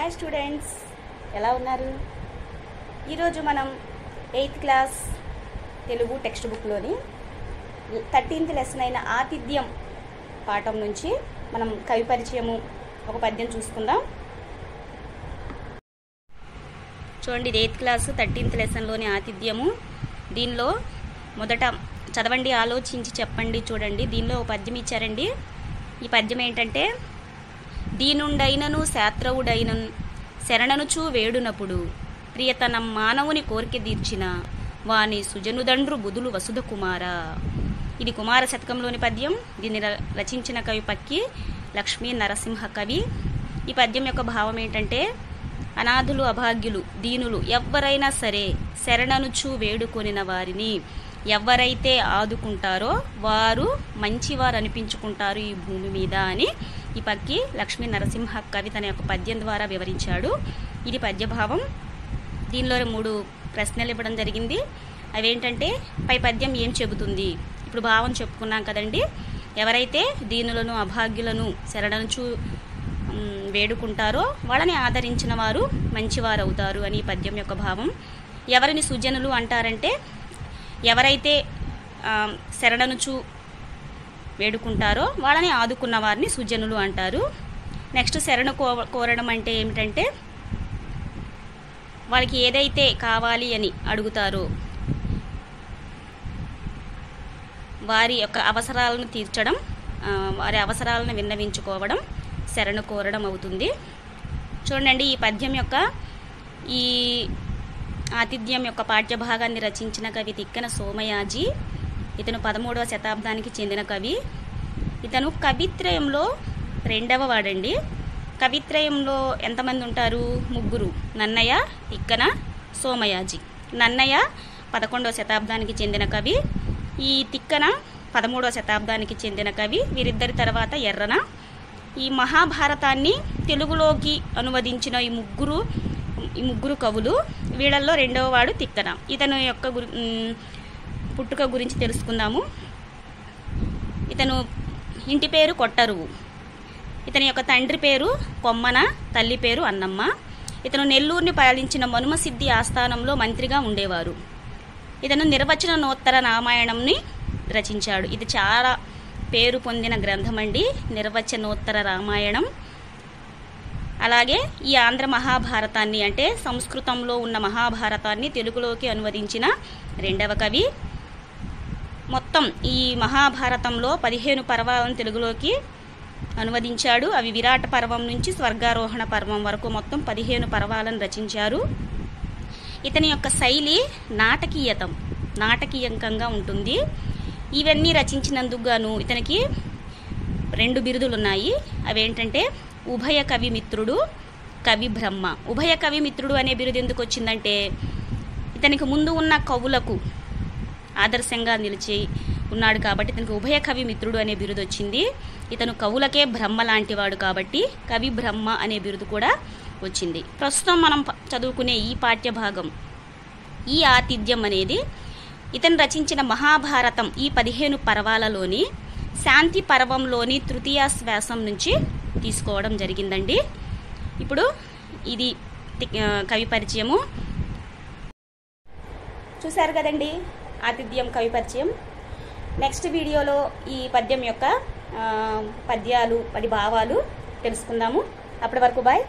Hi students, ఎలా ఉన్నారు? ఈరోజు మనం 8th క్లాస్ తెలుగు టెక్స్ట్ బుక్లోని 13th లెసన్ అయిన ఆతిథ్యం పాఠం నుంచి మనం కవి పరిచయము ఒక పద్యం చూసుకుందాం. చూడండి, ఇది 8th క్లాస్ 13th లెసన్లోని ఆతిథ్యము. దీనిలో మొదట చదవండి, ఆలోచించి చెప్పండి. చూడండి, దీనిలో ఒక పద్యం ఇచ్చారండి. ఈ పద్యం ఏంటంటే, దీనుండైనను శాత్రవుడైనను శరణనుచూ వేడునప్పుడు ప్రియతనం మానవుని కోరిక తీర్చిన వాని సుజనుదండ్రు బుధులు వసుధ కుమార. ఇది కుమార శతకంలోని పద్యం. దీన్ని రచించిన కవి పక్కి లక్ష్మీ నరసింహ కవి. ఈ పద్యం యొక్క భావం ఏంటంటే, అనాథులు, అభాగ్యులు, దీనులు ఎవరైనా సరే శరణనుచూ వేడుకొనిన వారిని ఎవరైతే ఆదుకుంటారో వారు మంచివారు అనిపించుకుంటారు ఈ భూమి మీద అని ఈ పక్కి లక్ష్మీ నరసింహ కవి తన యొక్క పద్యం ద్వారా వివరించాడు. ఇది పద్యభావం. దీనిలో 3 ప్రశ్నలు ఇవ్వడం జరిగింది. అవేంటంటే, పై పద్యం ఏం చెబుతుంది? ఇప్పుడు భావం చెప్పుకున్నాం కదండి. ఎవరైతే దీనులను, అభాగ్యులను శరణనుచూ వేడుకుంటారో వాళ్ళని ఆదరించిన వారు మంచివారు అవుతారు అని ఈ పద్యం యొక్క భావం. ఎవరిని సుజనులు అంటారంటే, ఎవరైతే శరణనుచూ వేడుకుంటారో వాళ్ళని ఆదుకున్న వారిని సుజనులు అంటారు. నెక్స్ట్, శరణు కోరడం అంటే ఏమిటంటే, వాళ్ళకి ఏదైతే కావాలి అని అడుగుతారో వారి యొక్క అవసరాలను తీర్చడం, వారి అవసరాలను విన్నవించుకోవడం శరణు కోరడం అవుతుంది. చూడండి, ఈ పద్యం యొక్క ఈ ఆతిథ్యం యొక్క పాఠ్యభాగాన్ని రచించిన కవి తిక్కన సోమయాజి. ఇతను 13వ శతాబ్దానికి చెందిన కవి. ఇతను కవిత్రయంలో 2వ వాడండి. కవిత్రయంలో ఎంతమంది ఉంటారు? 3. నన్నయ, తిక్కన, సోమయాజి. నన్నయ 11వ శతాబ్దానికి చెందిన కవి. ఈ తిక్కన 13వ శతాబ్దానికి చెందిన కవి. వీరిద్దరి తర్వాత ఎర్రన. ఈ మహాభారతాన్ని తెలుగులోకి అనువదించిన ఈ ముగ్గురు కవులు. వీళ్ళల్లో 2వ వాడు తిక్కన. ఇతను యొక్క పుట్టుక గురించి తెలుసుకుందాము. ఇతను ఇంటి పేరు కొట్టరువు. ఇతని యొక్క తండ్రి పేరు కొమ్మన, తల్లి పేరు అన్నమ్మ. ఇతను నెల్లూరుని పాలించిన మనుమసిద్ధి ఆస్థానంలో మంత్రిగా ఉండేవారు. ఇతను నిర్వచనోత్తర రామాయణంని రచించాడు. ఇది చాలా పేరు పొందిన గ్రంథం అండి, నిర్వచనోత్తర రామాయణం. అలాగే ఈ ఆంధ్ర మహాభారతాన్ని, అంటే సంస్కృతంలో ఉన్న మహాభారతాన్ని తెలుగులోకి అనువదించిన 2వ కవి. మొత్తం ఈ మహాభారతంలో 15 పర్వాలను తెలుగులోకి అనువదించాడు. అవి విరాట పర్వం నుంచి స్వర్గారోహణ పర్వం వరకు మొత్తం 15 పర్వాలను రచించారు. ఇతని యొక్క శైలి నాటకీయంగా ఉంటుంది. ఇవన్నీ రచించినందుకు గాను ఇతనికి 2 బిరుదులు ఉన్నాయి. అవేంటంటే, ఉభయ కవి మిత్రుడు, కవి బ్రహ్మ. ఉభయ కవి మిత్రుడు అనే బిరుదు ఎందుకు వచ్చిందంటే, ఇతనికి ముందు ఉన్న కవులకు ఆదర్శంగా నిలిచి ఉన్నాడు కాబట్టి ఇతనికి ఉభయ కవి మిత్రుడు అనే బిరుదు వచ్చింది. ఇతను కవులకే బ్రహ్మ లాంటి వాడు కాబట్టి కవి బ్రహ్మ అనే బిరుదు కూడా వచ్చింది. ప్రస్తుతం మనం చదువుకునే ఈ పాఠ్యభాగం, ఈ ఆతిథ్యం అనేది ఇతను రచించిన మహాభారతం ఈ 15 పర్వాలలోని శాంతి పర్వంలోని తృతీయ శ్వాసం నుంచి తీసుకోవడం జరిగిందండి. ఇప్పుడు ఇది కవి పరిచయము. చూశారు కదండి, ఆతిథ్యం కవి పరిచయం. నెక్స్ట్ వీడియోలో ఈ పద్యం యొక్క పద్యాలు, వాటి భావాలు తెలుసుకుందాము. అప్పటి వరకు బాయ్.